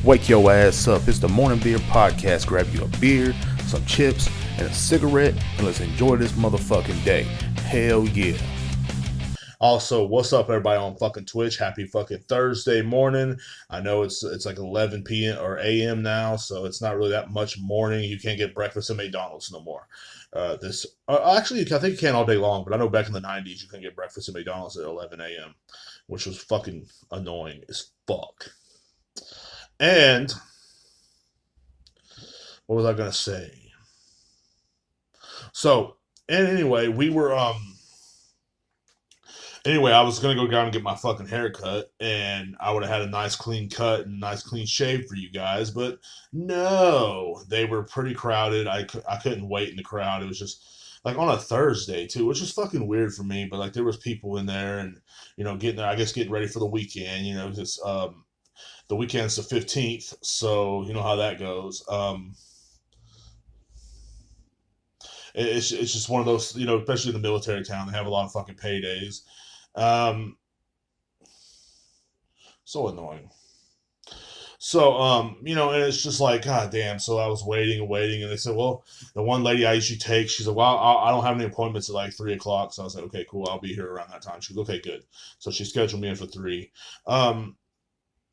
Wake your ass up. It's the Morning Beer Podcast. Grab you a beer, some chips, and a cigarette, and let's enjoy this motherfucking day. Hell yeah. Also, what's up, everybody on fucking Twitch? Happy fucking Thursday morning. I know it's like 11 p.m. or a.m. now, so it's not really that much morning. You can't get breakfast at McDonald's no more. Actually, I think you can all day long, but I know back in the 90s you couldn't get breakfast at McDonald's at 11 a.m., which was fucking annoying as fuck. And what was I gonna say? So, and anyway, I was gonna go down and get my fucking haircut, and I would have had a nice clean cut and nice clean shave for you guys, but no, they were pretty crowded. I couldn't wait in the crowd. It was just like on a Thursday too, which is fucking weird for me. But like there was people in there, and getting ready for the weekend. Just the weekend's the 15th, so you know how that goes. It's just one of those, especially in the military town, they have a lot of fucking paydays. Um, so annoying. So, and it's just like, God damn. So I was waiting and waiting, and they said, well, the one lady I usually take, she said, well, I don't have any appointments at like 3 o'clock. So I was like, okay, cool. I'll be here around that time. She goes, okay, good. So she scheduled me in for 3.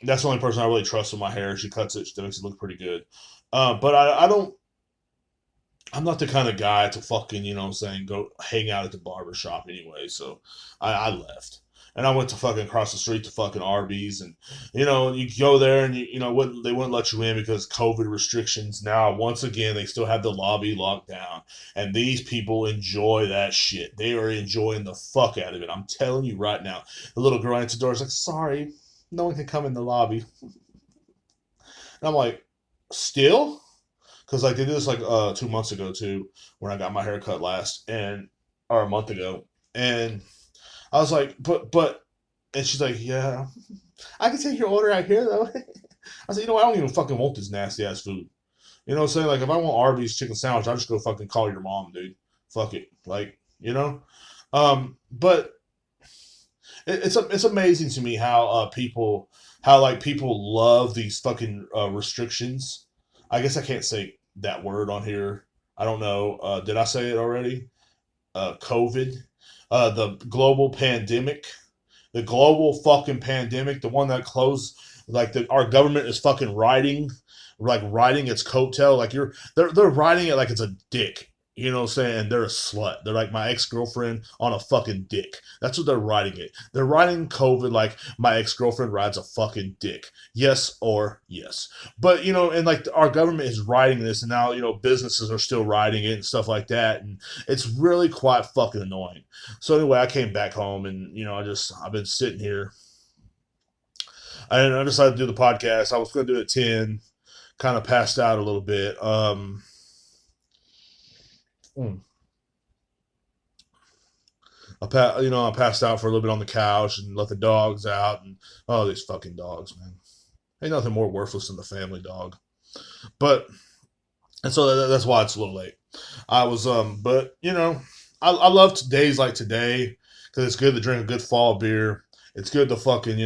That's the only person I really trust with my hair. She cuts it. She makes it look pretty good. But I'm not the kind of guy to fucking, go hang out at the barber shop anyway. So I left. And I went to fucking across the street to fucking Arby's. And, you go there and, they wouldn't let you in because COVID restrictions. Now, once again, they still have the lobby locked down. And these people enjoy that shit. They are enjoying the fuck out of it. I'm telling you right now. The little girl answered the door is like, sorry, no one can come in the lobby. And I'm like, still? Because like they did this like 2 months ago too, when I got my hair cut last, or a month ago, and I was like, but, and she's like, yeah, I can take your order out here though. I said, I don't even fucking want this nasty ass food. You know what I'm saying? Like if I want Arby's chicken sandwich, I'll just go fucking call your mom, dude. Fuck it, like but it's amazing to me how people love these fucking restrictions. I guess I can't say that word on here. I don't know. Did I say it already? COVID, the global pandemic, the global fucking pandemic, the one that closed, like our government is fucking riding its coattail. Like they're riding it like it's a dick. You know what I'm saying? And they're a slut. They're like my ex-girlfriend on a fucking dick. That's what they're riding it. They're riding COVID like my ex-girlfriend rides a fucking dick. Yes or yes. But, and like our government is riding this, and now, businesses are still riding it and stuff like that. And it's really quite fucking annoying. So anyway, I came back home and, I've been sitting here. And I decided to do the podcast. I was going to do it at 10, kind of passed out a little bit. I passed out for a little bit on the couch and let the dogs out, and these fucking dogs, man. Ain't nothing more worthless than the family dog. But, and so that's why it's a little late. I was, but, I love days like today, because it's good to drink a good fall beer. It's good to fucking,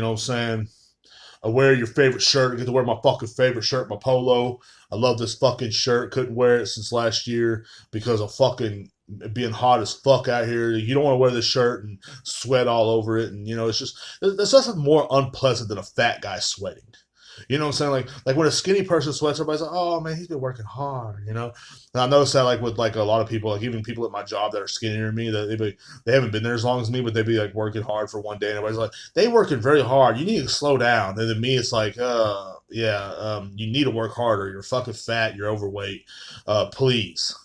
wear your favorite shirt. I get to wear my fucking favorite shirt, my polo. I love this fucking shirt. Couldn't wear it since last year because of fucking being hot as fuck out here. You don't want to wear this shirt and sweat all over it. And, it's just, there's nothing more unpleasant than a fat guy sweating. You know what I'm saying? Like when a skinny person sweats, everybody's like, oh man, he's been working hard, And I noticed that like with like a lot of people, like even people at my job that are skinnier than me, that they haven't been there as long as me, but they'd be like working hard for one day, and everybody's like, they working very hard. You need to slow down. And then me, it's like, you need to work harder. You're fucking fat. You're overweight. Please,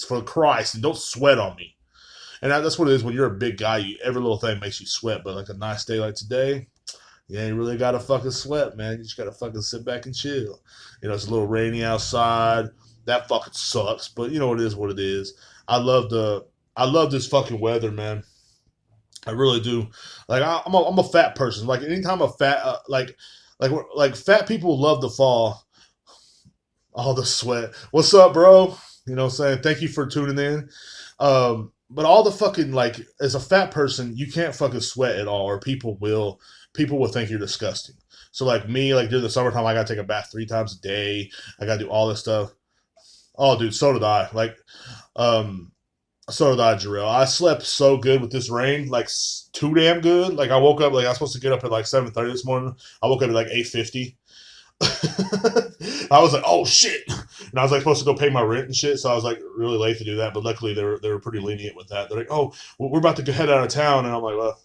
for Christ, and don't sweat on me. And that's what it is when you're a big guy. Every little thing makes you sweat. But like a nice day like today, yeah, you really gotta fucking sweat, man. You just gotta fucking sit back and chill. It's a little rainy outside. That fucking sucks, but it is what it is. I love this fucking weather, man. I really do. Like I'm a fat person. Like anytime a fat like fat people love the fall. All the sweat. What's up, bro? You know what I'm saying? Thank you for tuning in. But all the fucking, like, as a fat person, you can't fucking sweat at all, or people will think you're disgusting. So like me, like during the summertime, I gotta take a bath 3 times a day. I gotta do all this stuff. Oh, dude, so did I. Um, so did I, Jarrell. I slept so good with this rain, like too damn good. Like I woke up, like I was supposed to get up at like 7:30 this morning. I woke up at like 8:50. I was like, oh shit, and I was like supposed to go pay my rent and shit, so I was like really late to do that. But luckily, they were pretty lenient with that. They're like, oh, well, we're about to go head out of town, and I'm like, well,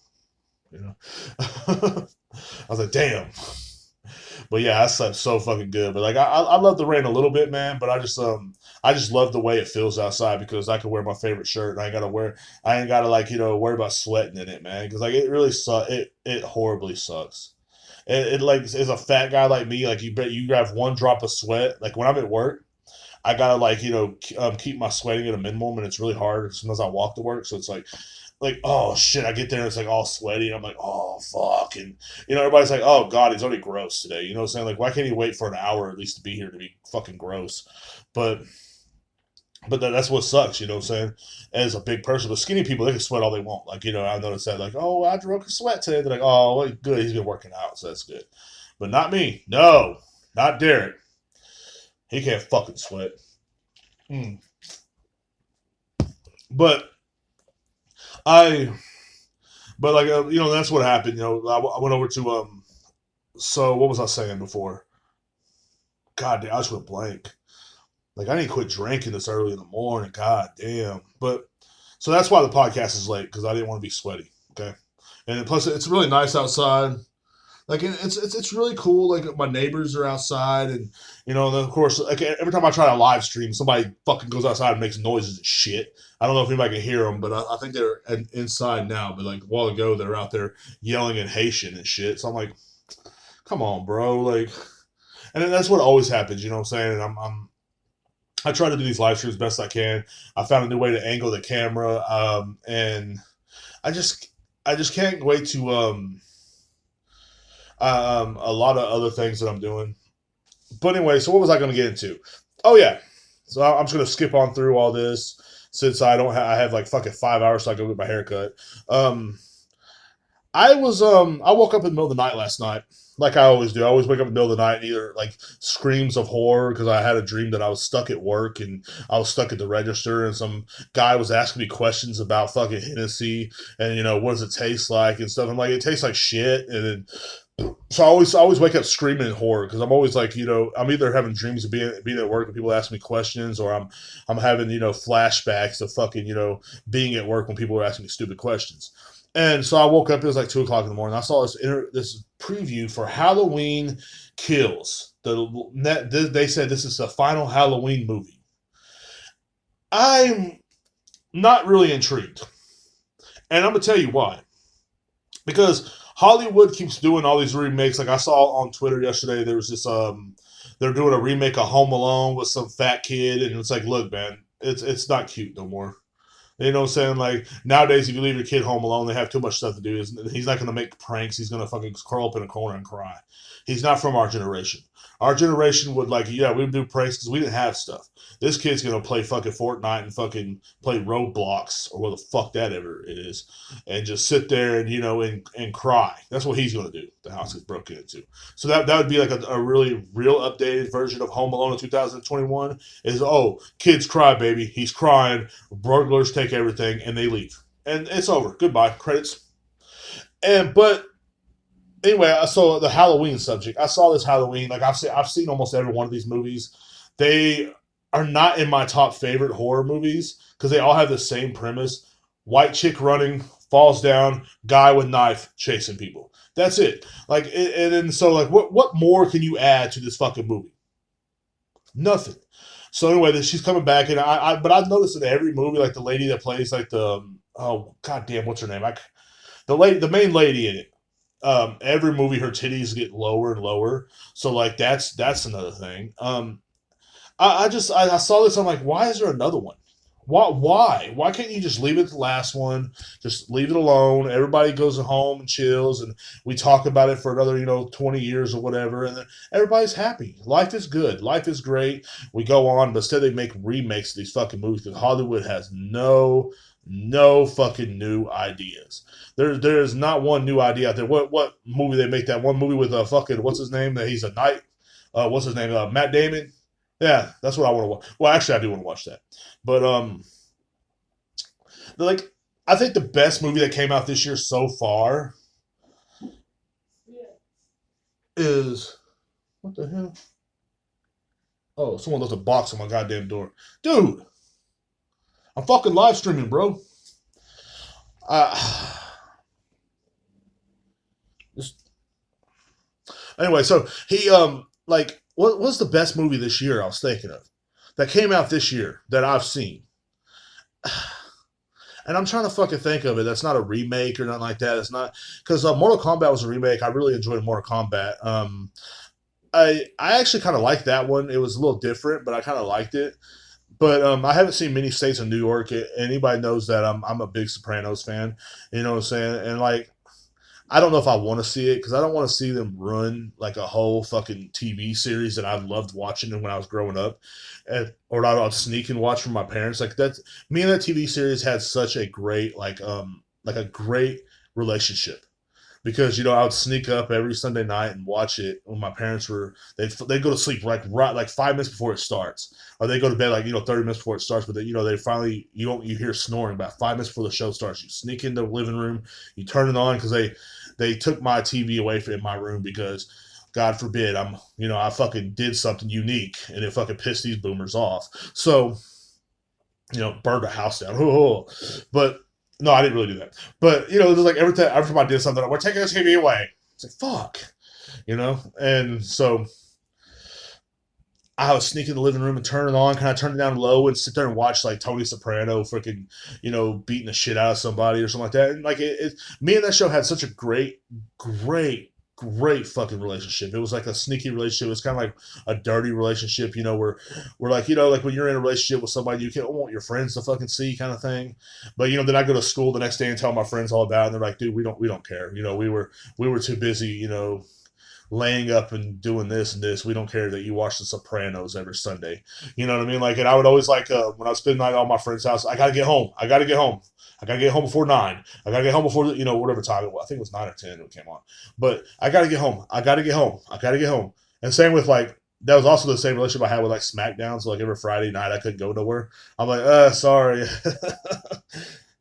you know, I was like, damn. But yeah, I slept so fucking good. But like, I love the rain a little bit, man. But I just love the way it feels outside because I can wear my favorite shirt and I ain't gotta like worry about sweating in it, man. Because like it really it horribly sucks. It like as a fat guy like me, like you have one drop of sweat. Like when I'm at work, I gotta like keep my sweating at a minimum, and it's really hard sometimes I walk to work. So it's like oh shit, I get there and it's like all sweaty, and I'm like oh fuck, and everybody's like oh god, he's already gross today. You know what I'm saying? Like why can't he wait for an hour at least to be here to be fucking gross? But that's what sucks, you know what I'm saying? As a big person, but skinny people they can sweat all they want. Like I noticed that like oh I broke a sweat today. They're like oh well, good, he's been working out, so that's good. But not me. No, not Derrek. He can't fucking sweat. Mm. But I, but like that's what happened. I went over to So what was I saying before? God damn, I just went blank. Like I didn't quit drinking this early in the morning. God damn. But so that's why the podcast is late because I didn't want to be sweaty. Okay, and plus it's really nice outside. Like it's really cool. Like my neighbors are outside, and then of course, like every time I try to live stream, somebody fucking goes outside and makes noises and shit. I don't know if anybody can hear them, but I think they're inside now. But like a while ago, they were out there yelling in Haitian and shit. So I'm like, come on, bro. Like, and then that's what always happens. You know what I'm saying? And I try to do these live streams best I can. I found a new way to angle the camera, and I just can't wait to a lot of other things that I'm doing. But anyway, so what was I going to get into? Oh yeah, so I'm just going to skip on through all this since I have like fucking 5 hours so I can go get my haircut. Um, I woke up in the middle of the night last night, like I always do. I always wake up in the middle of the night and either like screams of horror because I had a dream that I was stuck at work and I was stuck at the register and some guy was asking me questions about fucking Hennessy and what does it taste like and stuff. I'm like, it tastes like shit, and then so I always wake up screaming in horror because I'm always like I'm either having dreams of being at work and people ask me questions, or I'm having flashbacks of fucking being at work when people are asking me stupid questions. And so I woke up. It was like 2 o'clock in the morning. I saw this preview for Halloween Kills. They said this is the final Halloween movie. I'm not really intrigued, and I'm gonna tell you why. Because Hollywood keeps doing all these remakes. Like I saw on Twitter yesterday, there was this they're doing a remake of Home Alone with some fat kid, and it's like, look, man, it's not cute no more. You know what I'm saying? Like nowadays, if you leave your kid home alone, they have too much stuff to do. He's not going to make pranks. He's going to fucking curl up in a corner and cry. He's not from our generation. Our generation would like, yeah, we would do pranks because we didn't have stuff. This kid's going to play fucking Fortnite and fucking play Roblox or what the fuck that ever it is, and just sit there and and cry. That's what he's going to do. The house gets broken into. So that would be like a really real updated version of Home Alone in 2021. Is kids cry, baby. He's crying. Burglars take everything and they leave, and it's over. Goodbye. Credits. But anyway, I saw the Halloween subject. I saw this Halloween. Like I've seen almost every one of these movies. They are not in my top favorite horror movies because they all have the same premise: white chick running, falls down, guy with knife chasing people. That's it. Like, and then so like, what more can you add to this fucking movie? Nothing. So anyway, she's coming back, and but I've noticed in every movie, like the lady that plays like the oh goddamn, what's her name? The main lady in it. Every movie her titties get lower and lower. So like that's another thing. I saw this. I'm like, why is there another one? Why can't you just leave it the last one? Just leave it alone. Everybody goes home and chills, and we talk about it for another 20 years or whatever, and then everybody's happy. Life is good. Life is great. We go on, but instead they make remakes of these fucking movies because Hollywood has no No fucking new ideas. There is not one new idea out there. What movie they make that one movie with fucking what's his name that he's a knight? What's his name? Matt Damon. Yeah, that's what I want to watch. Well, actually, I do want to watch that. But like I think the best movie that came out this year so far is what the hell? Oh, someone left a box on my goddamn door, dude. I'm fucking live streaming, bro. Uh, anyway, so he like what was the best movie this year? I was thinking of that came out this year that I've seen, and I'm trying to fucking think of it. That's not a remake or nothing like that. It's not because Mortal Kombat was a remake. I really enjoyed Mortal Kombat. I actually kind of liked that one. It was a little different, but I kind of liked it. But I haven't seen many states of New York. Anybody knows that I'm a big Sopranos fan. You know what I'm saying? And like I don't know if I want to see it because I don't want to see them run like a whole fucking TV series that I loved watching when I was growing up, or I'd sneak and watch from my parents. Like that, me and that TV series had such a great like a great relationship because I would sneak up every Sunday night and watch it when my parents were they'd go to sleep like 5 minutes before it starts, or they go to bed like 30 minutes before it starts. But they finally you hear snoring about 5 minutes before the show starts. You sneak into the living room, you turn it on because they took my TV away from in my room because God forbid I fucking did something unique and it fucking pissed these boomers off. So burned a house down. But no, I didn't really do that. But it was like every time I did something, we're taking the TV away. It's like fuck, And so I would sneak in the living room and turn it on, kind of turn it down low, and sit there and watch like Tony Soprano freaking, beating the shit out of somebody or something like that. And like me and that show had such a great, great, great fucking relationship. It was like a sneaky relationship. It was kind of like a dirty relationship, where we're like, like when you're in a relationship with somebody you can't want your friends to fucking see kind of thing. But then I go to school the next day and tell my friends all about it, and they're like, dude, we don't care. We were too busy, laying up and doing this and this. We don't care that you watch The Sopranos every Sunday. You know what I mean? Like, and I would always like when I was spending the night at my friend's house, I gotta get home. I gotta get home. I gotta get home before 9. I gotta get home before whatever time it was. I think it was 9 or 10 when it came on. But I gotta get home. I gotta get home. I gotta get home. And same with like that was also the same relationship I had with like SmackDown. So like every Friday night I couldn't go nowhere. I'm like, sorry.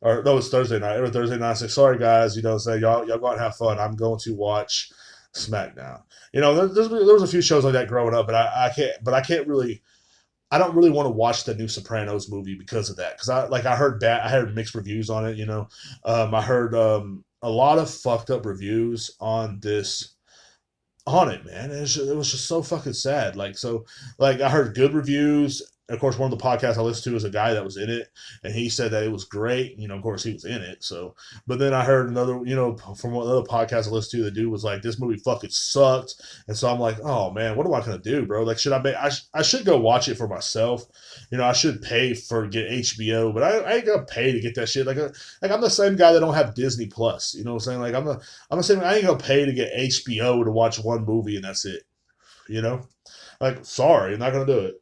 Or no, it's Thursday night. Every Thursday night I say, sorry guys, say y'all go out and have fun. I'm going to watch SmackDown. There was a few shows like that growing up, but I can't really. I don't really want to watch the new Sopranos movie because of that. Because I heard mixed reviews on it. I heard a lot of fucked up reviews on it, man. It was just so fucking sad. Like I heard good reviews. Of course, one of the podcasts I listened to was a guy that was in it, and he said that it was great. Of course, he was in it. So, but then I heard another, from one other podcast I listened to, the dude was like, "This movie fucking sucked," and so I'm like, "Oh man, what am I gonna do, bro? Like, should I be? I should go watch it for myself. I should pay for get HBO, but I ain't gonna pay to get that shit. Like I'm the same guy that don't have Disney Plus. You know what I'm saying? Like I'm the same. I ain't gonna pay to get HBO to watch one movie and that's it. You know, like sorry, I'm not gonna do it.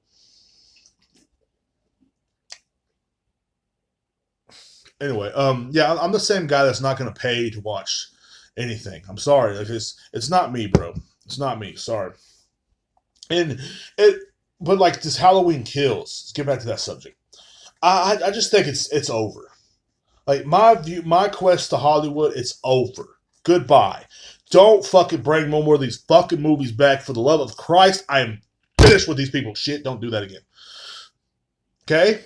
Anyway, yeah, I'm the same guy that's not going to pay to watch anything. I'm sorry, like it's not me, bro. It's not me. Sorry. And it, but like this Halloween Kills. Let's get back to that subject. I just think it's over. Like my quest to Hollywood, it's over. Goodbye. Don't fucking bring no more of these fucking movies back. For the love of Christ, I am finished with these people. Shit, don't do that again. Okay?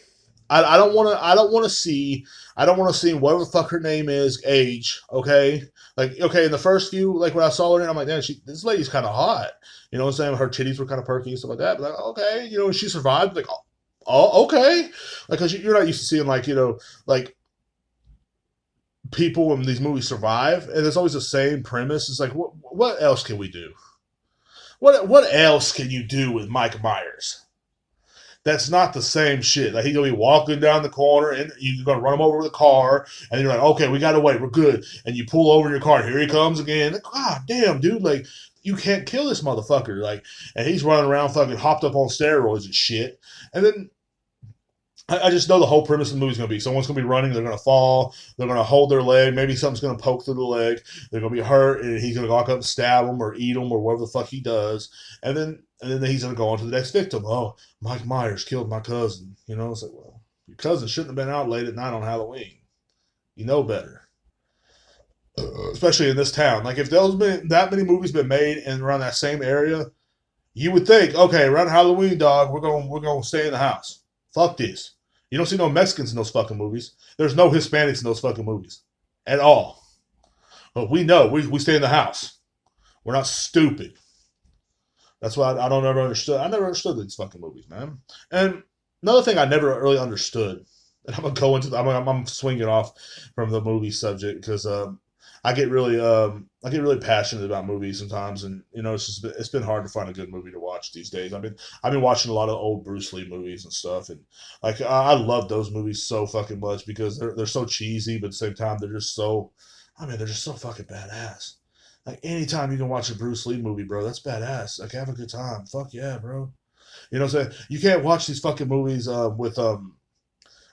I don't want to. I don't want to see. I don't want to see whatever the fuck her name is age. Okay, like okay, in the first few, like when I saw her, in, I'm like, damn, this lady's kind of hot. You know what I'm saying? Her titties were kind of perky and stuff like that. But like, okay, and she survived. Like, okay, like because you're not used to seeing like people when these movies survive, and it's always the same premise. It's like, what else can we do? What else can you do with Mike Myers? That's not the same shit. Like he's gonna be walking down the corner and you're gonna run him over with a car, and you're like, okay, we gotta wait, we're good. And you pull over in your car, here he comes again. Like, God damn, dude, like you can't kill this motherfucker. Like, and he's running around fucking hopped up on steroids and shit. And then I just know the whole premise of the movie is going to be someone's going to be running, they're going to fall, they're going to hold their leg, maybe something's going to poke through the leg, they're going to be hurt, and he's going to walk up and stab them or eat them or whatever the fuck he does, and then he's going to go on to the next victim. Oh, Mike Myers killed my cousin. You know, it's like, well, your cousin shouldn't have been out late at night on Halloween. You know better, especially in this town. Like if that many movies been made in around that same area, you would think, okay, around Halloween, dog, we're going to stay in the house. Fuck this. You don't see no Mexicans in those fucking movies. There's no Hispanics in those fucking movies at all. But we know we stay in the house. We're not stupid. That's why I don't ever understood. I never understood these fucking movies, man. And another thing I never really understood, and I'm gonna go into. I'm swinging off from the movie subject because I get really passionate about movies sometimes, and it's been hard to find a good movie to watch these days. I've been watching a lot of old Bruce Lee movies and stuff, and like I love those movies so fucking much because they're so cheesy, but at the same time they're just so fucking badass. Like anytime you can watch a Bruce Lee movie, bro, that's badass. Like have a good time. Fuck yeah, bro. You know what I'm saying? You can't watch these fucking movies with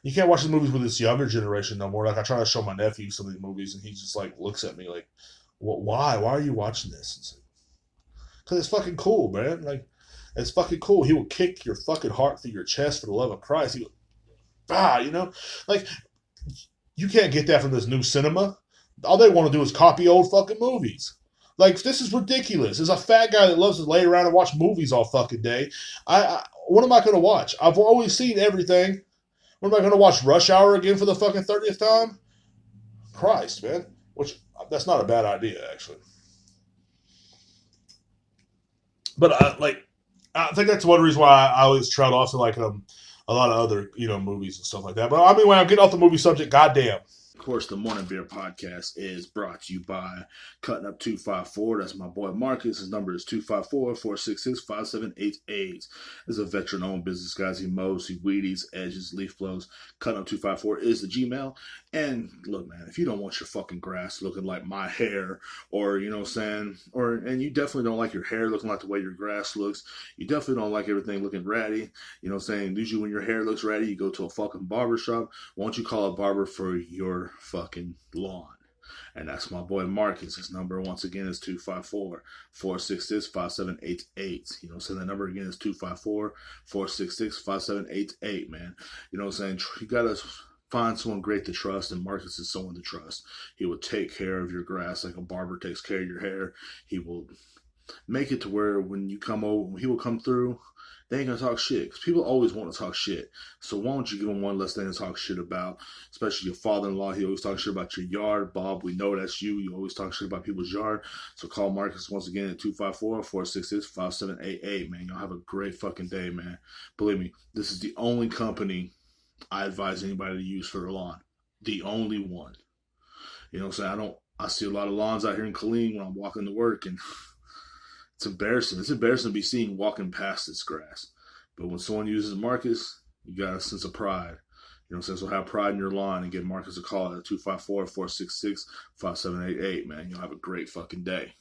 you can't watch the movies with this younger generation no more. Like I try to show my nephew some of these movies, and he just like looks at me like, Why? Why are you watching this?" Because it's fucking cool, man. Like it's fucking cool. He will kick your fucking heart through your chest for the love of Christ. He will, like you can't get that from this new cinema. All they want to do is copy old fucking movies. Like this is ridiculous. As a fat guy that loves to lay around and watch movies all fucking day, what am I going to watch? I've always seen everything. What am I going to watch Rush Hour again for the fucking 30th time? Christ, man. Which, that's not a bad idea, actually. But, I think that's one reason why I always trout off to, like, a lot of other, movies and stuff like that. But, I mean, when I'm getting off the movie subject, goddamn. Of course, the Morning Beer Podcast is brought to you by Cutting Up 254. That's my boy Marcus. His number is 254-466-5788. Is a veteran-owned business, guys. He mows, he weedies, edges, leaf blows. Cutting Up 254 is the Gmail. And look, man, if you don't want your fucking grass looking like my hair, or, you know what I'm saying, and you definitely don't like your hair looking like the way your grass looks, you definitely don't like everything looking ratty, you know what I'm saying, usually when your hair looks ratty, you go to a fucking barber shop. Why don't you call a barber for your fucking lawn? And that's my boy Marcus. His number, once again, is 254-466-5788. You know what I'm saying? The number again is 254-466-5788, man. You know what I'm saying? You gotta find someone great to trust, and Marcus is someone to trust. He will take care of your grass like a barber takes care of your hair. He will make it to where when you come over, he will come through. They ain't gonna talk shit, because people always want to talk shit. So why don't you give them one less thing to talk shit about? Especially your father-in-law. He always talks shit about your yard. Bob, we know that's you. You always talk shit about people's yard. So call Marcus once again at 254-466-5788, man. Y'all have a great fucking day, man. Believe me, this is the only company I advise anybody to use for their lawn. The only one. You know what I'm saying? I see a lot of lawns out here in Killeen when I'm walking to work, and it's embarrassing. It's embarrassing to be seen walking past this grass. But when someone uses Marcus, you got a sense of pride. You know what I'm saying? So have pride in your lawn and give Marcus a call at 254-466-5788, man. You'll have a great fucking day.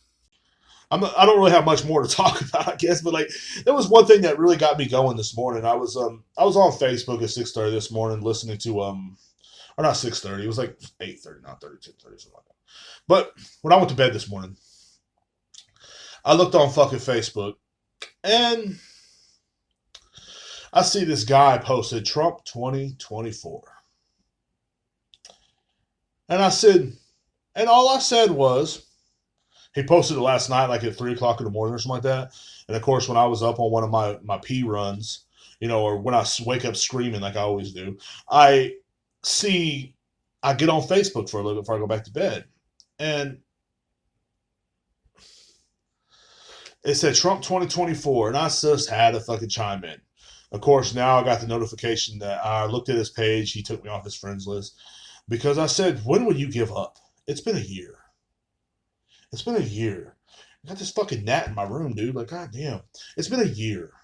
I don't really have much more to talk about, I guess, but like there was one thing that really got me going this morning. I was on Facebook at 6:30 this morning listening to or not 6:30. It was like 8:30, not 30, 10:30, something like that. But when I went to bed this morning, I looked on fucking Facebook, and I see this guy posted Trump 2024. And all I said was, he posted it last night, like at 3 o'clock in the morning or something like that. And of course, when I was up on one of my pee runs, or when I wake up screaming like I always do, I get on Facebook for a little bit before I go back to bed. And it said Trump 2024, and I just had to fucking chime in. Of course, now I got the notification that I looked at his page. He took me off his friends list because I said, when will you give up? It's been a year. It's been a year. I got this fucking gnat in my room, dude. Like, goddamn. It's been a year.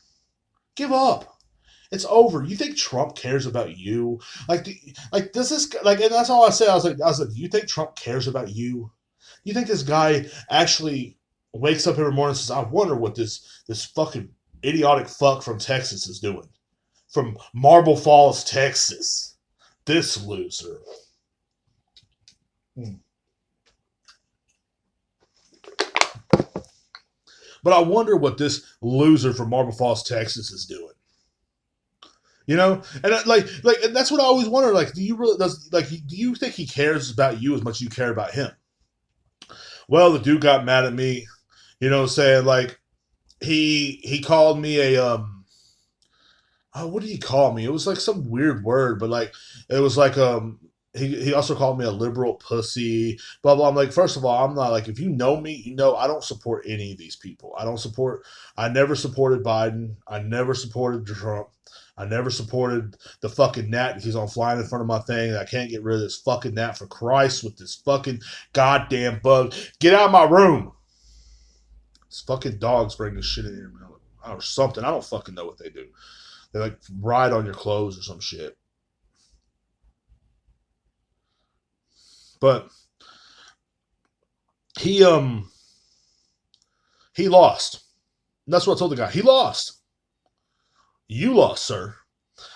Give up. It's over. You think Trump cares about you? Does this, and that's all I said. I was like, do you think Trump cares about you? You think this guy actually wakes up every morning and says, I wonder what this fucking idiotic fuck from Texas is doing? from Marble Falls, Texas. This loser. But I wonder what this loser from Marble Falls, Texas is doing. You know, and and that's what I always wonder. Like, do you really do you think he cares about you as much as you care about him? Well, the dude got mad at me. You know, saying like he called me a what did he call me? It was like some weird word, but like it was like he also called me a liberal pussy, blah blah. I'm like, first of all, I'm not like, if you know me, you know I don't support any of these people. I never supported Biden. I never supported Trump. I never supported the fucking gnat because I'm flying in front of my thing and I can't get rid of this fucking gnat for Christ with this fucking goddamn bug. Get out of my room. These fucking dogs bring this shit in here, man. Or something. I don't fucking know what they do. They like ride on your clothes or some shit. But he he lost. And that's what I told the guy. He lost. You lost, sir.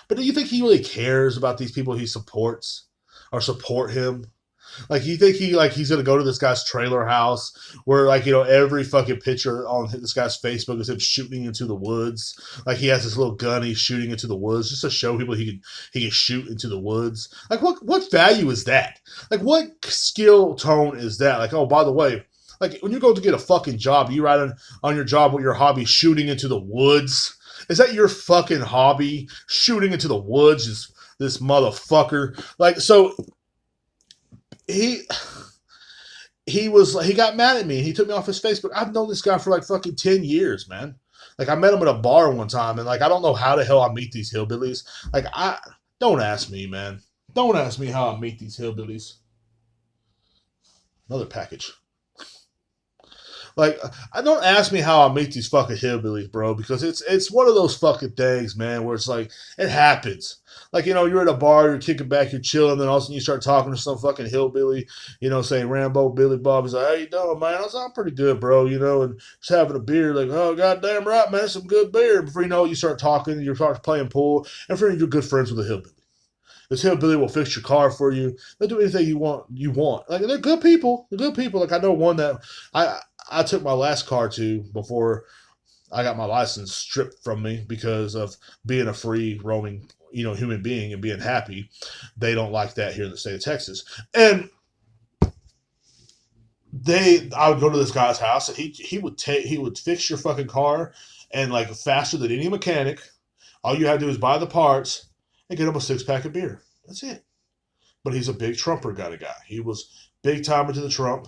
But do you think he really cares about these people he supports or support him? Like, you think he's gonna go to this guy's trailer house where, like, you know, every fucking picture on this guy's Facebook is him shooting into the woods. Like, he has this little gun, he's shooting into the woods just to show people he can shoot into the woods. Like, what value is that? Like, what skill tone is that? Like, oh, by the way, like, when you go to get a fucking job, you write on your job what your hobby, shooting into the woods. Is that your fucking hobby? Shooting into the woods? This motherfucker. Like, so he got mad at me. He took me off his Facebook. I've known this guy for like fucking 10 years, man. Like, I met him at a bar one time, and like, I don't know how the hell I meet these hillbillies. Like, don't ask me, man. Don't ask me how I meet these hillbillies. Another package. Like, I don't ask me how I meet these fucking hillbillies, bro, because it's one of those fucking things, man, where it's like, it happens. Like, you know, you're at a bar, you're kicking back, you're chilling, then all of a sudden you start talking to some fucking hillbilly, you know, saying Rambo, Billy Bob. He's like, how you doing, man? I was like, I'm pretty good, bro, you know, and just having a beer, like, oh, goddamn right, man, some good beer. Before you know it, you start talking, you start playing pool, and for you're good friends with a hillbilly. This hillbilly will fix your car for you. They'll do anything you want. Like, they're good people. They're good people. Like, I know one that I took my last car to before I got my license stripped from me because of being a free roaming, you know, human being and being happy. They don't like that here in the state of Texas. And I would go to this guy's house and he would fix your fucking car, and like faster than any mechanic. All you had to do is buy the parts and get him a 6-pack of beer. That's it. But he's a big Trumper kind of guy. He was big time into the Trump.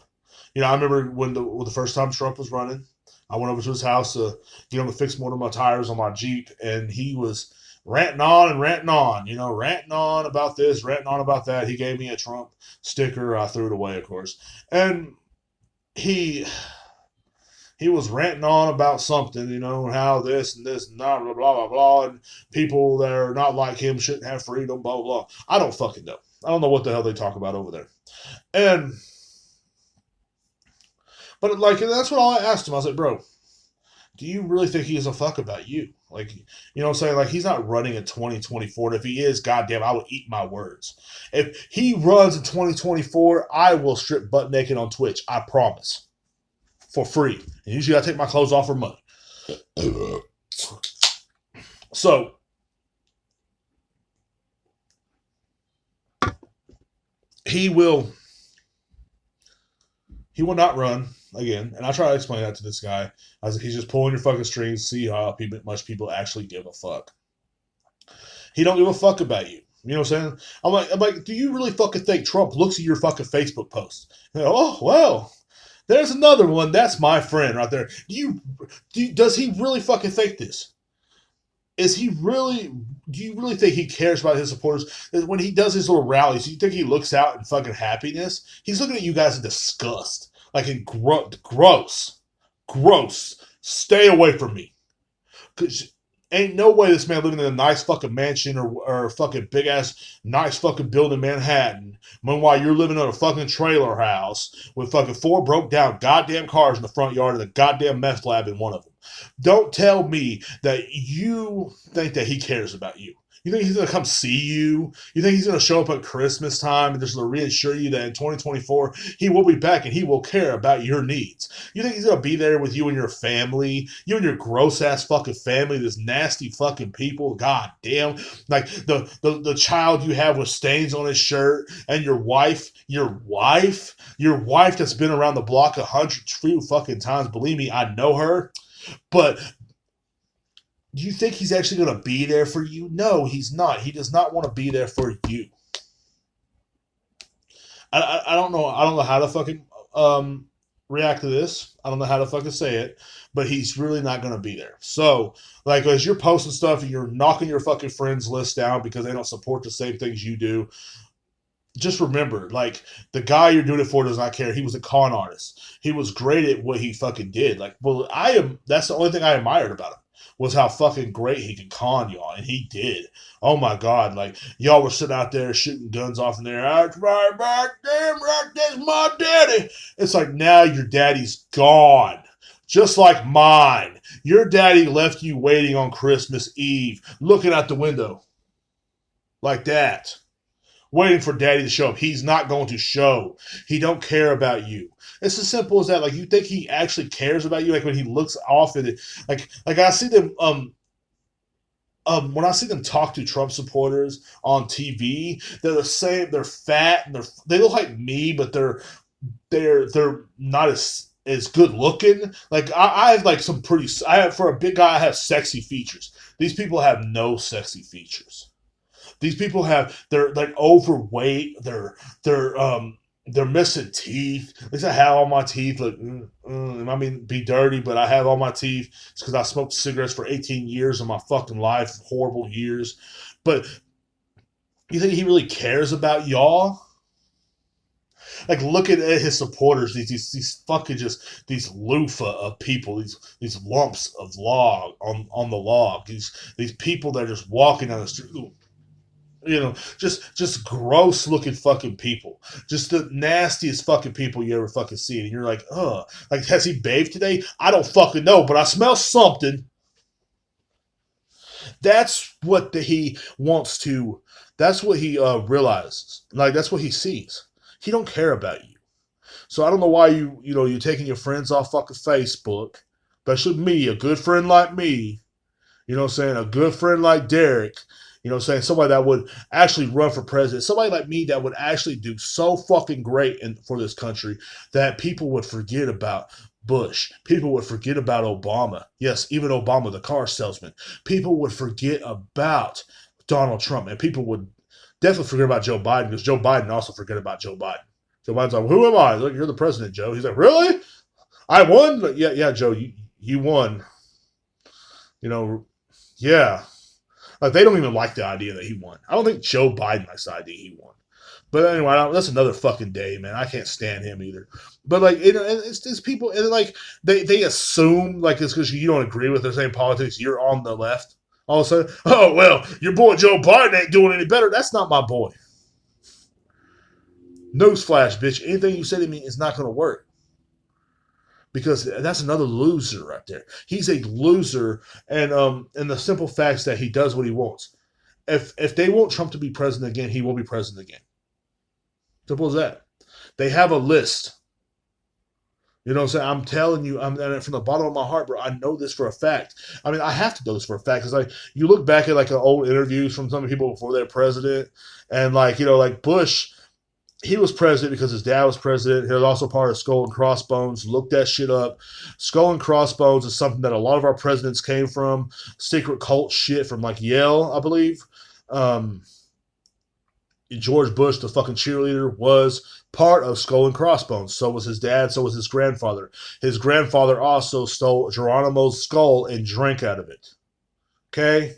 You know, I remember when the first time Trump was running, I went over to his house to get him to fix one of my tires on my Jeep, and he was ranting on, you know, ranting on about this, ranting on about that. He gave me a Trump sticker. I threw it away, of course. And he was ranting on about something, you know, how this and this and that, blah, blah, blah, blah, and people that are not like him shouldn't have freedom, blah, blah, blah. I don't fucking know. I don't know what the hell they talk about over there. But like, that's what I asked him. I was like, bro, do you really think he gives a fuck about you? Like, you know what I'm saying? Like, he's not running in 2024. And if he is, goddamn, I will eat my words. If he runs in 2024, I will strip butt naked on Twitch. I promise. For free. And usually I take my clothes off for money. So, he will not run again. And I try to explain that to this guy. I was like, he's just pulling your fucking strings, see how much people actually give a fuck. He don't give a fuck about you. You know what I'm saying? I'm like, do you really fucking think Trump looks at your fucking Facebook post? Oh, well, there's another one. That's my friend right there. Does he really fucking think this? Do you really think he cares about his supporters? When he does his little rallies, do you think he looks out in fucking happiness? He's looking at you guys in disgust. Like, in gross. Stay away from me. Ain't no way this man living in a nice fucking mansion or a fucking big ass nice fucking building in Manhattan. Meanwhile, you're living in a fucking trailer house with fucking 4 broke down goddamn cars in the front yard and a goddamn meth lab in one of them. Don't tell me that you think that he cares about you. You think he's gonna come see you? You think he's gonna show up at Christmas time and just to reassure you that in 2024 he will be back and he will care about your needs? You think he's gonna be there with you and your family, you and your gross ass fucking family, this nasty fucking people? God damn! Like the child you have with stains on his shirt, and your wife that's been around the block 100 fucking times. Believe me, I know her. But do you think he's actually going to be there for you? No, he's not. He does not want to be there for you. I don't know. I don't know how to fucking react to this. I don't know how to fucking say it, but he's really not going to be there. So, like, as you're posting stuff and you're knocking your fucking friends list down because they don't support the same things you do, just remember, like, the guy you're doing it for does not care. He was a con artist. He was great at what he fucking did. Like, well, that's the only thing I admired about him, was how fucking great he could con y'all, and he did. Oh my god, like, y'all were sitting out there shooting guns off in there. That's right back, damn right, that's my daddy. It's like, now your daddy's gone. Just like mine. Your daddy left you waiting on Christmas Eve, looking out the window. Like that. Waiting for daddy to show up. He's not going to show. He don't care about you. It's as simple as that. Like, you think he actually cares about you? Like, when he looks off at it, like I see them when I see them talk to Trump supporters on TV, they're the same. They're fat and they look like me, but they're not as good looking. Like, I have like some pretty. I have, for a big guy, I have sexy features. These people have no sexy features. These people they're like overweight. They're missing teeth. At least I have all my teeth. Like, I mean, be dirty, but I have all my teeth. It's because I smoked cigarettes for 18 years of my fucking life, horrible years. But you think he really cares about y'all? Like, look at his supporters. These fucking just these loofah of people. These lumps of log on the log. These people that are just walking down the street. Just gross looking fucking people. Just the nastiest fucking people you ever fucking see. And you're like, ugh. Like, has he bathed today? I don't fucking know, but I smell something. That's what he wants to, that's what he realizes. Like, that's what he sees. He don't care about you. So I don't know why you're taking your friends off fucking Facebook, especially me, a good friend like me, you know what I'm saying, a good friend like Derrek, you know what I'm saying, somebody that would actually run for president, somebody like me that would actually do so fucking great for this country that people would forget about Bush. People would forget about Obama. Yes, even Obama, the car salesman. People would forget about Donald Trump, and people would definitely forget about Joe Biden, because Joe Biden also forget about Joe Biden. Joe Biden's like, who am I? Look, you're the president, Joe. He's like, really? I won? But yeah, Joe, you won. You know, yeah. Like, they don't even like the idea that he won. I don't think Joe Biden likes the idea he won. But anyway, that's another fucking day, man. I can't stand him either. But, like, it's people, and like, they assume, like, it's because you don't agree with their same politics, you're on the left. All of a sudden, oh, well, your boy Joe Biden ain't doing any better. That's not my boy. Newsflash, bitch. Anything you say to me is not going to work. Because that's another loser right there. He's a loser, and the simple facts that he does what he wants. If they want Trump to be president again, he will be president again. Simple as that. They have a list. You know what I'm saying? I'm telling you, and from the bottom of my heart, bro, I know this for a fact. I mean, I have to know this for a fact, because, like, you look back at, like, old interviews from some people before they're president, and, like, like Bush, he was president because his dad was president. He was also part of Skull and Crossbones. Look that shit up. Skull and Crossbones is something that a lot of our presidents came from. Secret cult shit from, like, Yale, I believe. George Bush, the fucking cheerleader, was part of Skull and Crossbones. So was his dad. So was his grandfather. His grandfather also stole Geronimo's skull and drank out of it. Okay?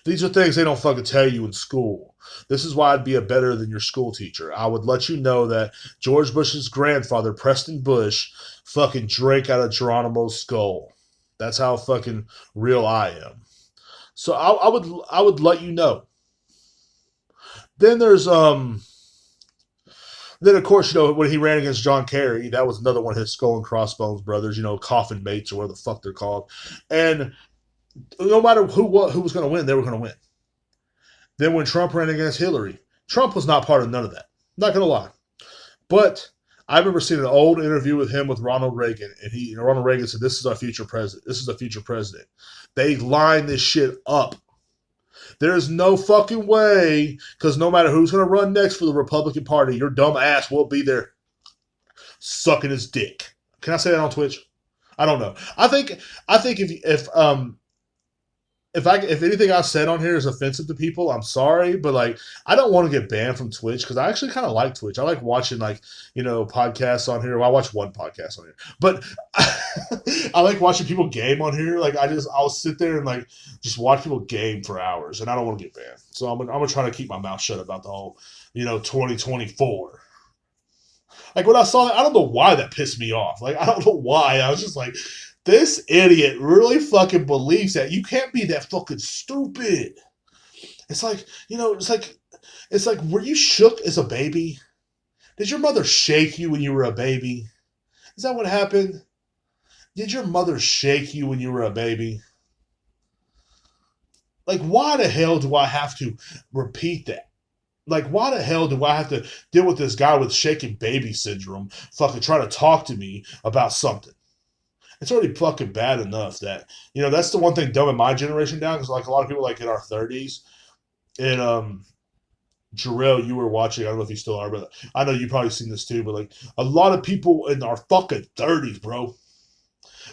These are things they don't fucking tell you in school. This is why I'd be a better than your school teacher. I would let you know that George Bush's grandfather, Preston Bush, fucking drank out of Geronimo's skull. That's how fucking real I am. So I would let you know. Then there's then of course, when he ran against John Kerry, that was another one of his skull and crossbones brothers, coffin mates or whatever the fuck they're called. And no matter who was going to win, they were going to win. Then when Trump ran against Hillary, Trump was not part of none of that. Not going to lie. But I remember seeing an old interview with him with Ronald Reagan, and Ronald Reagan said, "This is our future president. This is a future president." They line this shit up. There's no fucking way, because no matter who's going to run next for the Republican Party, your dumb ass will be there sucking his dick. Can I say that on Twitch? I don't know. I think if anything I said on here is offensive to people, I'm sorry, but like I don't want to get banned from Twitch because I actually kind of like Twitch. I like watching podcasts on here. Well, I watch one podcast on here, but I like watching people game on here. Like I'll sit there and like just watch people game for hours, and I don't want to get banned. So I'm gonna try to keep my mouth shut about the whole 2024. Like when I saw that, I don't know why that pissed me off. Like I don't know why. I was just like, this idiot really fucking believes that. You can't be that fucking stupid. It's like, were you shook as a baby? Did your mother shake you when you were a baby? Is that what happened? Did your mother shake you when you were a baby? Like, why the hell do I have to repeat that? Like, why the hell do I have to deal with this guy with shaking baby syndrome fucking trying to talk to me about something? It's already fucking bad enough that, that's the one thing dumbing my generation down, because like a lot of people like in our 30s, and Jarrell, you were watching, I don't know if you still are, but I know you've probably seen this too, but like a lot of people in our fucking 30s, bro,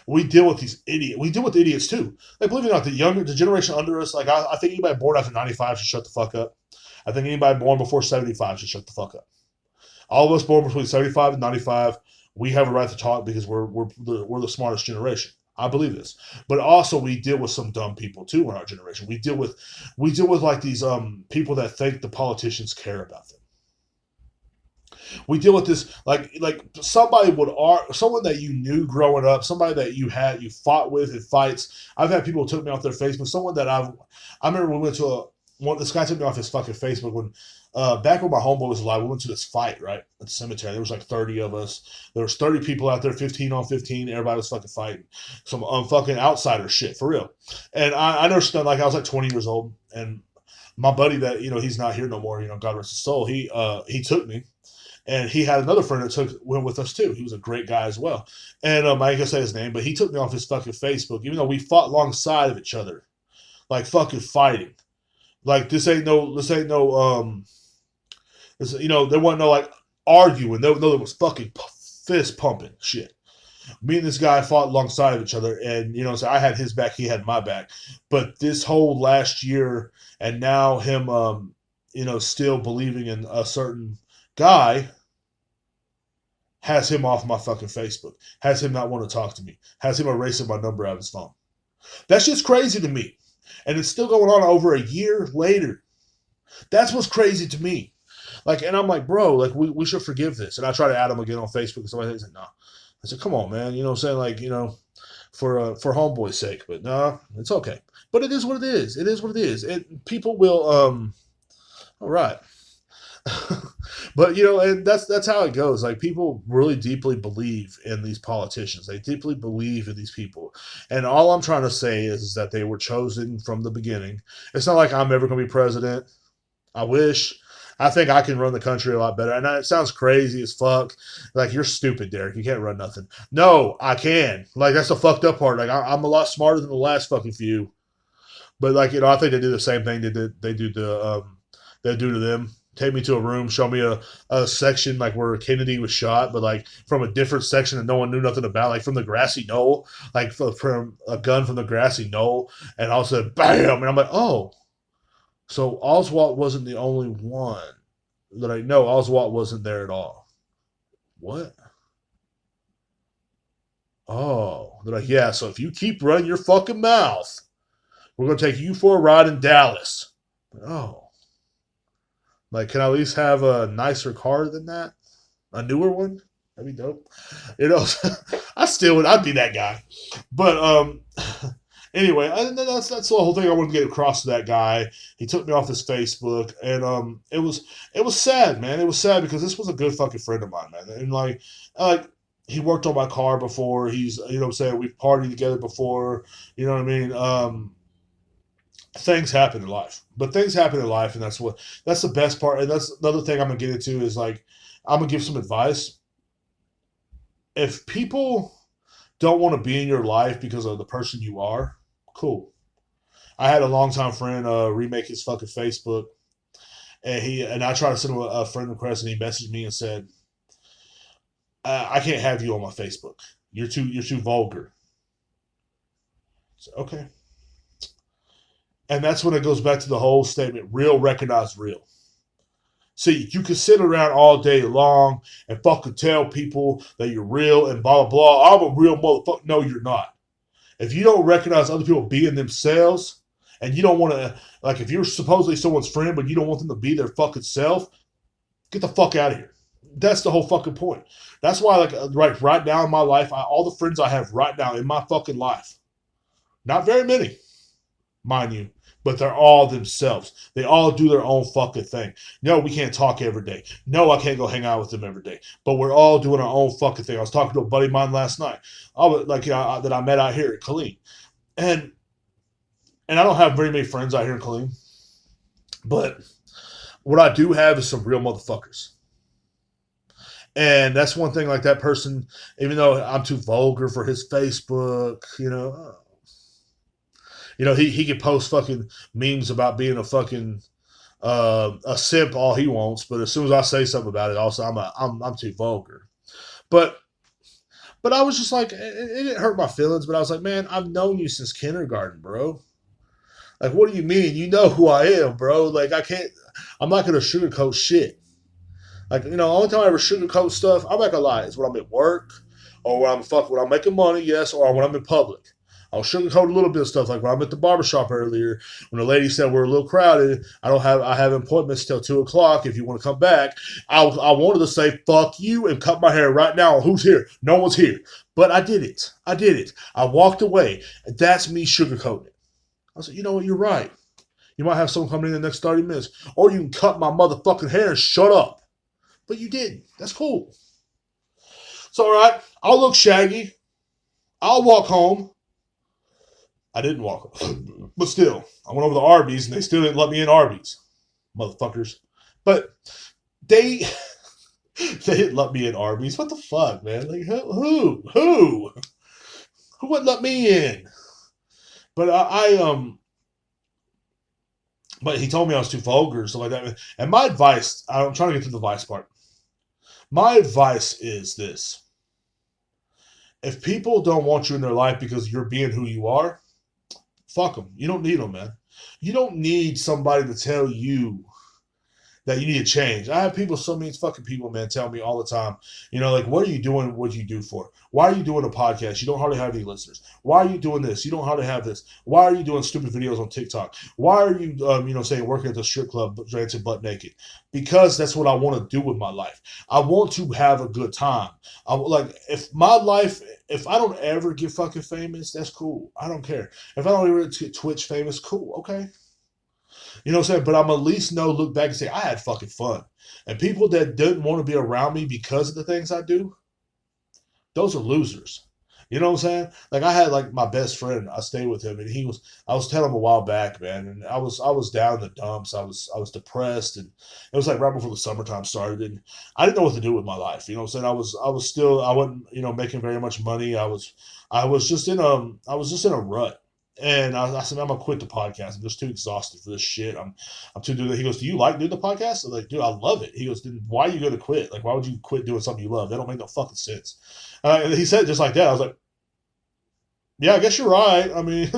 we deal with these idiots. We deal with idiots too. Like, believe it or not, the generation under us, like I think anybody born after 95 should shut the fuck up. I think anybody born before 75 should shut the fuck up. All of us born between 75 and 95, we have a right to talk because we're the smartest generation. I believe this. But also we deal with some dumb people too in our generation. We deal with like these people that think the politicians care about them. We deal with this like someone that you knew growing up, somebody that you fought with in fights. I've had people who took me off their Facebook. Someone that I remember we went to this guy took me off his fucking Facebook when back when my homeboy was alive. We went to this fight right at the cemetery. There was like 30 of us. There was 30 people out there, 15 on 15. Everybody was fucking fighting some fucking outsider shit for real. And I understood, like I was like 20 years old, and my buddy that he's not here no more. God rest his soul. He took me. And he had another friend that went with us too. He was a great guy as well. And I ain't gonna say his name, but he took me off his fucking Facebook, even though we fought alongside of each other, like fucking fighting. Like this ain't no there wasn't no like arguing. There was fucking fist pumping shit. Me and this guy fought alongside of each other, and so I had his back, he had my back. But this whole last year, and now him, still believing in a certain guy, has him off my fucking Facebook, has him not want to talk to me, has him erasing my number out of his phone. That's just crazy to me. And it's still going on over a year later. That's what's crazy to me. Like, and I'm like, bro, like we should forgive this. And I try to add him again on Facebook, and somebody's like, no. I said, come on, man. You know what I'm saying? Like, for homeboy's sake. But no, it's okay. But it is what it is. It is what it is. People will, all right. But and that's how it goes. Like, people really deeply believe in these politicians. They deeply believe in these people, and all I'm trying to say is that they were chosen from the beginning. It's not like I'm ever going to be president. I wish. I think I can run the country a lot better. And it sounds crazy as fuck. Like, you're stupid, Derek. You can't run nothing. No, I can. Like, that's the fucked up part. Like, I'm a lot smarter than the last fucking few. But like, I think they do the same thing they do to them. Take me to a room, show me a section like where Kennedy was shot, but like from a different section that no one knew nothing about, like from the grassy knoll, like from a gun from the grassy knoll, and all of a sudden, bam! And I'm like, oh, so Oswald wasn't the only one that I know. Oswald wasn't there at all. What? Oh, they're like, yeah. So if you keep running your fucking mouth, we're gonna take you for a ride in Dallas. Oh. Like, can I at least have a nicer car than that? A newer one? That'd be dope. I'd be that guy. But Anyway, that's the whole thing I wanted to get across to that guy. He took me off his Facebook, and it was sad, man. It was sad because this was a good fucking friend of mine, man. And like he worked on my car before. He's what I'm saying, we've partied together before. You know what I mean? Things happen in life, but things happen in life, and that's the best part. And that's another thing I'm gonna get into is like I'm gonna give some advice. If people don't want to be in your life because of the person you are, cool. I had a longtime friend remake his fucking Facebook, and I tried to send him a friend request, and he messaged me and said, "I can't have you on my Facebook. You're too vulgar." So, okay, and that's when it goes back to the whole statement: real recognize real. See, you can sit around all day long and fucking tell people that you're real and blah blah blah. I'm a real motherfucker. No, you're not. If you don't recognize other people being themselves, and you don't want to, like, if you're supposedly someone's friend, but you don't want them to be their fucking self, get the fuck out of here. That's the whole fucking point. That's why, like, right now in my life, all the friends I have right now in my fucking life, not very many, mind you, but they're all themselves. They all do their own fucking thing. No, we can't talk every day. No, I can't go hang out with them every day. But we're all doing our own fucking thing. I was talking to a buddy of mine last night, that I met out here at Killeen, and I don't have very many friends out here in Killeen, but what I do have is some real motherfuckers. And that's one thing, like that person, even though I'm too vulgar for his Facebook, he can post fucking memes about being a fucking a simp all he wants, but as soon as I say something about it, also I'm too vulgar. But I was just like, it didn't hurt my feelings, but I was like, man, I've known you since kindergarten, bro. Like, what do you mean? You know who I am, bro. Like, I'm not gonna sugarcoat shit. Like, the only time I ever sugarcoat stuff, I'm not gonna lie, is when I'm at work or when I'm making money, yes, or when I'm in public. I'll sugarcoat a little bit of stuff, like when I'm at the barbershop earlier, when the lady said we're a little crowded, I have appointments till 2 o'clock. If you want to come back, I wanted to say fuck you and cut my hair right now. Who's here? No one's here. But I did it. I walked away. That's me sugarcoating it. I said, you know what? You're right. You might have someone coming in the next 30 minutes, or you can cut my motherfucking hair and shut up. But you didn't. That's cool. It's all right. I'll look shaggy. I'll walk home. I didn't walk. But still, I went over to Arby's and they still didn't let me in Arby's. Motherfuckers. But they they didn't let me in Arby's. What the fuck, man? Like, who wouldn't let me in? But but he told me I was too vulgar, stuff like that. And my advice, I'm trying to get to the advice part. My advice is this: if people don't want you in their life because you're being who you are, fuck them. You don't need them, man. You don't need somebody to tell you that you need to change. I have so many fucking people, man, tell me all the time, like, what are you doing? What do you do for? Why are you doing a podcast? You don't hardly have any listeners. Why are you doing this? You don't hardly have this. Why are you doing stupid videos on TikTok? Why are you, saying working at the strip club, dancing butt naked? Because that's what I want to do with my life. I want to have a good time. If I don't ever get fucking famous, that's cool. I don't care. If I don't ever get Twitch famous, cool. Okay. You know what I'm saying? But I'm at least look back and say, I had fucking fun. And people that didn't want to be around me because of the things I do, those are losers. You know what I'm saying? Like, I had, like, my best friend, I stayed with him, and I was telling him a while back, man, and I was down in the dumps. I was depressed, and it was like right before the summertime started, and I didn't know what to do with my life. You know what I'm saying? I wasn't, making very much money. I was just in a rut. And I said, I'm gonna quit the podcast. I'm just too exhausted for this shit. I'm too doing it. He goes, do you like doing the podcast? I'm like, dude, I love it. He goes, then why are you gonna quit? Like, why would you quit doing something you love? That don't make no fucking sense. And he said it just like that. I was like, yeah, I guess you're right. I mean,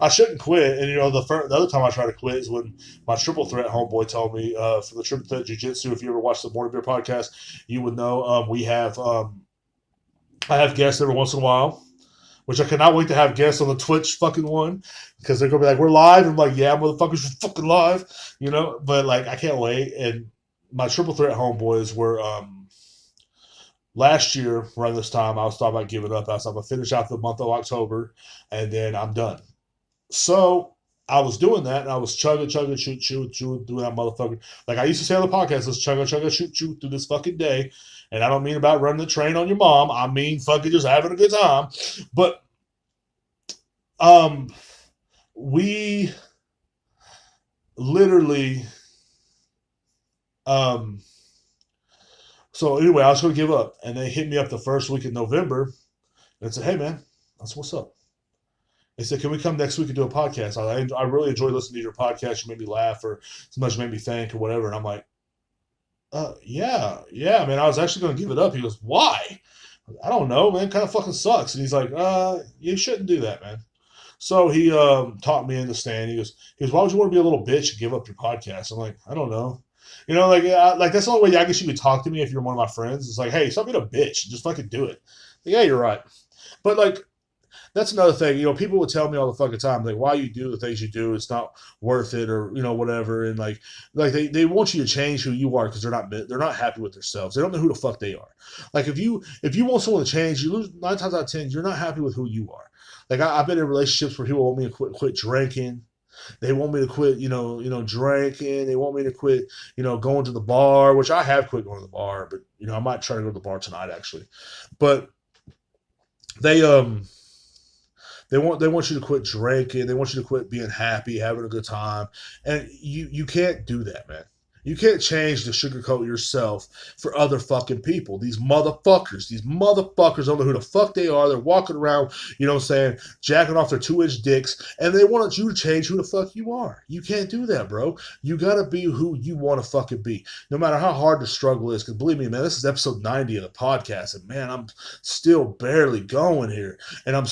I shouldn't quit. And the other time I tried to quit is when my triple threat homeboy told me for the triple threat jiu-jitsu. If you ever watched the Morning Beer podcast, you would know I have guests every once in a while, which I cannot wait to have guests on the Twitch fucking one, because they're gonna be like, we're live. I'm like, yeah, motherfuckers, we're fucking live, But like, I can't wait. And my triple threat homeboys were last year around this time. I was talking about giving up. I was like, I'm gonna finish out the month of October, and then I'm done. So I was doing that, and I was chugga, chugga, shoot, shoot, shoot through that motherfucker. Like I used to say on the podcast, let's chugga, chugga, shoot, shoot through this fucking day. And I don't mean about running the train on your mom. I mean fucking just having a good time. But um, we literally um. So anyway, I was going to give up, and they hit me up the first week in November and said, "Hey man, that's what's up." They said, "Can we come next week and do a podcast? I really enjoy listening to your podcast. You made me laugh, or sometimes you made me think, or whatever." And I'm like, yeah, man. I was actually going to give it up." He goes, "Why?" "I don't know, man. Kind of fucking sucks." And he's like, "You shouldn't do that, man." So he taught me in the stand. He goes, "Why would you want to be a little bitch and give up your podcast?" I'm like, "I don't know." Like that's the only way I guess you could talk to me if you're one of my friends. It's like, "Hey, stop being a bitch. Just fucking do it." Like, yeah, you're right. But like, that's another thing. People would tell me all the fucking time, like, why you do the things you do, it's not worth it, or whatever. And like they want you to change who you are because they're not happy with themselves. They don't know who the fuck they are. Like if you want someone to change, you lose 9 times out of 10. You're not happy with who you are. Like I've been in relationships where people want me to quit drinking. They want me to quit, drinking. They want me to quit, going to the bar, which I have quit going to the bar, but I might try to go to the bar tonight actually. But they they want you to quit drinking. They want you to quit being happy, having a good time, and you can't do that, man. You can't change to sugarcoat yourself for other fucking people. These motherfuckers don't know who the fuck they are. They're walking around, saying, jacking off their 2-inch dicks, and they want you to change who the fuck you are. You can't do that, bro. You gotta be who you want to fucking be, no matter how hard the struggle is. Because believe me, man, this is episode 90 of the podcast, and man, I'm still barely going here, and I'm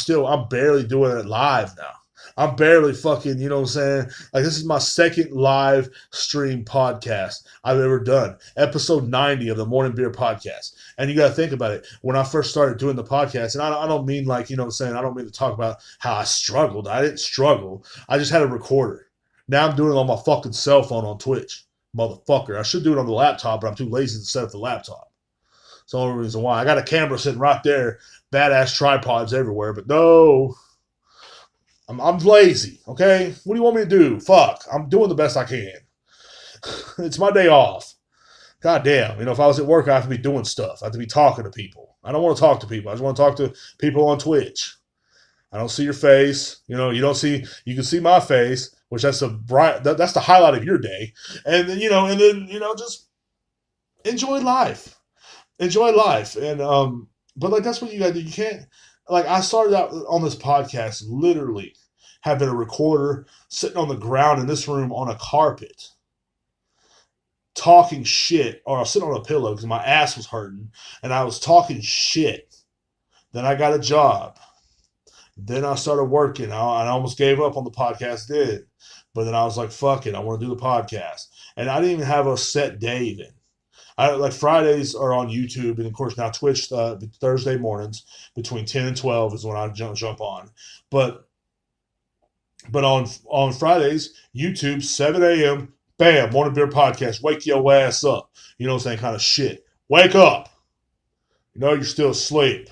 barely doing it live now. I'm barely fucking, you know what I'm saying? Like, this is my second live stream podcast I've ever done. Episode 90 of the Morning Beer Podcast. And you got to think about it. When I first started doing the podcast, and I don't mean like, you know what I'm saying? I don't mean to talk about how I struggled. I didn't struggle. I just had a recorder. Now I'm doing it on my fucking cell phone on Twitch. Motherfucker. I should do it on the laptop, but I'm too lazy to set up the laptop. It's the only reason why. I got a camera sitting right there. Badass tripods everywhere. But no. I'm lazy, okay? What do you want me to do? Fuck. I'm doing the best I can. It's my day off. God damn. If I was at work, I have to be doing stuff. I have to be talking to people. I don't want to talk to people. I just want to talk to people on Twitch. I don't see your face. You can see my face, which that's that's the highlight of your day. And then, just enjoy life. Enjoy life. And, but like, that's what you got to do. You can't, like, I started out on this podcast literally having a recorder sitting on the ground in this room on a carpet talking shit, or I was sitting on a pillow because my ass was hurting and I was talking shit. Then I got a job. Then I started working. I almost gave up on the podcast, but then I was like, fuck it, I want to do the podcast. And I didn't even have a set day even. Like Fridays are on YouTube, and of course now Twitch Thursday mornings between 10 and 12 is when I jump on. But on Fridays, YouTube, 7 a.m., bam, Morning Beer Podcast, wake your ass up. You know what I'm saying? Kind of shit. Wake up. You're still asleep.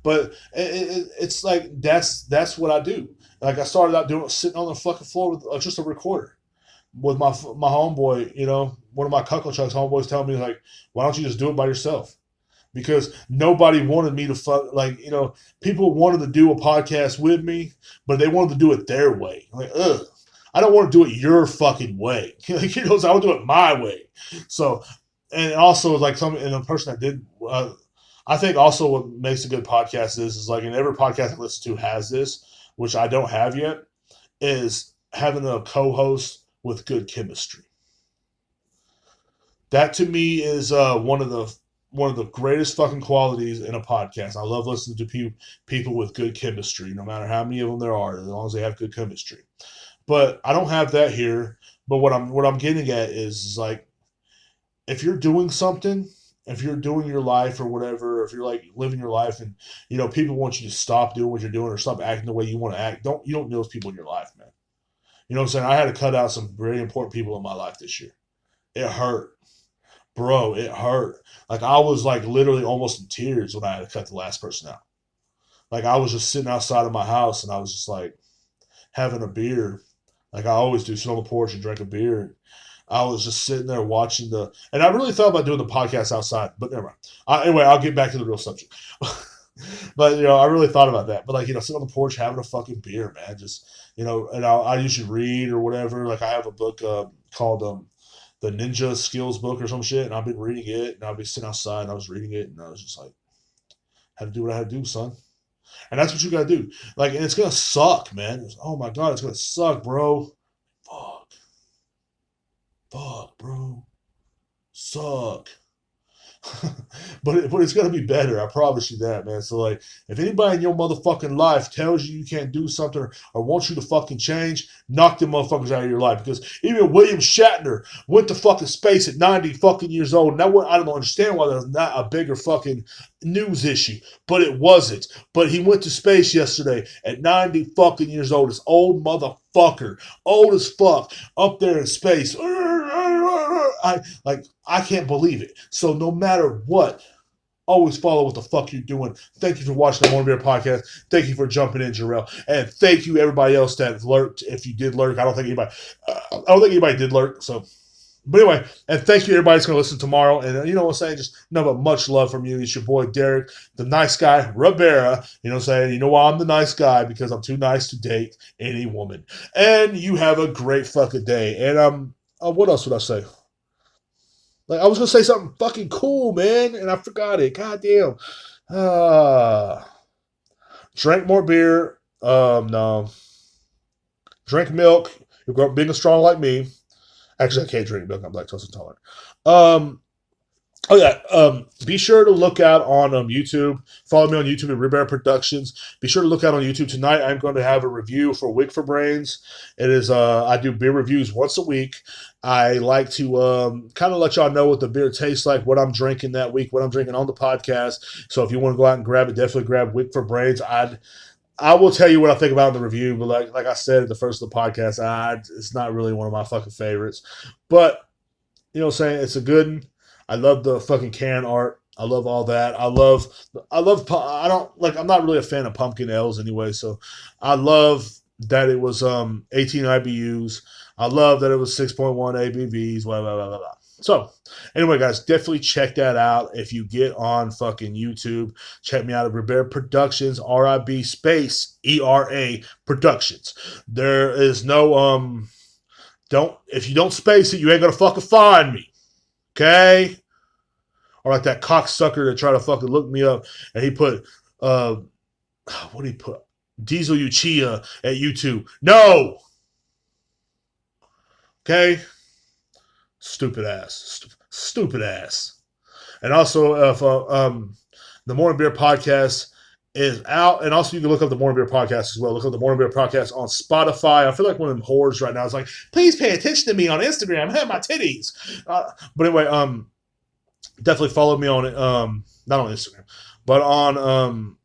But it's like that's what I do. Like I started out sitting on the fucking floor with just a recorder with my homeboy, one of my Cuckle Chucks homeboys telling me, like, why don't you just do it by yourself? Because nobody wanted me to people wanted to do a podcast with me, but they wanted to do it their way. I'm like, ugh, I don't want to do it your fucking way. So I want to do it my way. So, and also like and the person that did, I think also what makes a good podcast is like, and every podcast I listen to has this, which I don't have yet, is having a co-host with good chemistry. That to me is one of the greatest fucking qualities in a podcast. I love listening to people with good chemistry, no matter how many of them there are, as long as they have good chemistry. But I don't have that here. But what I'm getting at is like, if you're doing something, if you're doing your life or whatever, if you're like living your life and people want you to stop doing what you're doing or stop acting the way you want to act, you don't know those people in your life, man. You know what I'm saying? I had to cut out some very important people in my life this year. It hurt. Bro, it hurt. Like, I was like literally almost in tears when I had to cut the last person out. Like, I was just sitting outside of my house and I was just like, having a beer, like I always do, sit on the porch and drink a beer. I was just sitting there watching and I really thought about doing the podcast outside, but never mind. Anyway, I'll get back to the real subject. But I really thought about that. But sitting on the porch having a fucking beer, man. Just and I usually read or whatever. Like I have a book called the Ninja Skills book or some shit, and I've been reading it, and I'll be sitting outside, and I was reading it, and I was just like, had to do what I had to do, son. And that's what you gotta do. And it's gonna suck, man. Oh my god, it's gonna suck, bro. Fuck, bro, suck. but it's gonna be better. I promise you that, man. So if anybody in your motherfucking life tells you can't do something or wants you to fucking change, knock them motherfuckers out of your life. Because even William Shatner went to fucking space at 90 fucking years old. Now I don't understand why there's not a bigger fucking news issue, but it wasn't. But he went to space yesterday at 90 fucking years old. This old motherfucker, old as fuck, up there in space. I can't believe it. So no matter what, always follow what the fuck you're doing. Thank you for watching the Morning Beer Podcast. Thank you for jumping in, Jarrell, and thank you everybody else that lurked. If you did lurk, I don't think anybody did lurk. So, but anyway, and thank you everybody that's gonna listen tomorrow. And you know what I'm saying? Just nothing but much love from you. It's your boy Derrek, the nice guy Rivera. You know what I'm saying? You know why I'm the nice guy? Because I'm too nice to date any woman. And you have a great fucking day. And what else would I say? I was gonna say something fucking cool, man, and I forgot it. God damn. Drink more beer. No. Drink milk. You'll grow up big and strong like me. Actually, I can't drink milk. I'm lactose intolerant. Oh yeah. Be sure to look out on YouTube. Follow me on YouTube at Ribera Productions. Be sure to look out on YouTube tonight. I'm going to have a review for Wig for Brains. It is I do beer reviews once a week. I like to kind of let y'all know what the beer tastes like, what I'm drinking that week, what I'm drinking on the podcast. So if you want to go out and grab it, definitely grab Wig for Brains. I will tell you what I think about in the review, but like I said at the first of the podcast, it's not really one of my fucking favorites. But you know what I'm saying? It's a good one. I love the fucking can art. I love all that. I I'm not really a fan of pumpkin ales anyway, so I love that it was 18 IBUs. I love that it was 6.1 ABVs, blah, blah, blah, blah, blah. So, anyway, guys, definitely check that out. If you get on fucking YouTube, check me out at Ribera Productions, RIB space ERA Productions. There is no, if you don't space it, you ain't gonna fucking find me. Okay? Or like that cocksucker that tried to fucking look me up and he put, what did he put? Diesel Uchiha at YouTube. No! Okay? Stupid ass. Stupid ass. And also, if the Morning Beer Podcast is out, and also you can look up the Morning Beer Podcast as well. Look up the Morning Beer Podcast on Spotify. I feel like one of them whores right now is like, please pay attention to me on Instagram. I have my titties. But anyway, definitely follow me on it. Not on Instagram, but on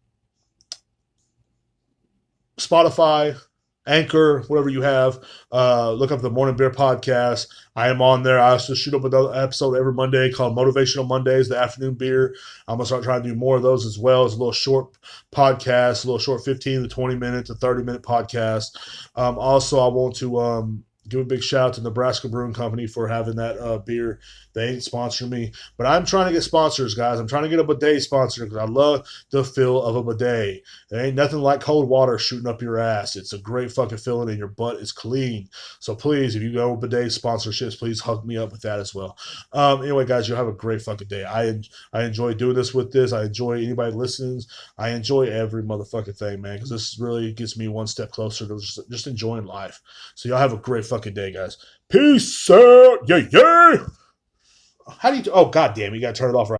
Spotify, Anchor, whatever you have. Look up the Morning Beer Podcast. I am on there. I also shoot up another episode every Monday called Motivational Mondays, the afternoon beer. I'm going to start trying to do more of those as well as a little short podcast, a little short 15 to 20 minute to 30-minute podcast. Also, I want to give a big shout out to Nebraska Brewing Company for having that beer. They ain't sponsoring me, but I'm trying to get sponsors, guys. I'm trying to get a bidet sponsor because I love the feel of a bidet. There ain't nothing like cold water shooting up your ass. It's a great fucking feeling and your butt is clean. So please, if you go with bidet sponsorships, please hook me up with that as well. Anyway, guys, you'll have a great fucking day. I enjoy doing this with this. I enjoy anybody listening. I enjoy every motherfucking thing, man, because this really gets me one step closer to just enjoying life. So y'all have a great fucking day, guys. Peace out. Yeah, yeah. How do you? Oh, god damn! You gotta turn it off right.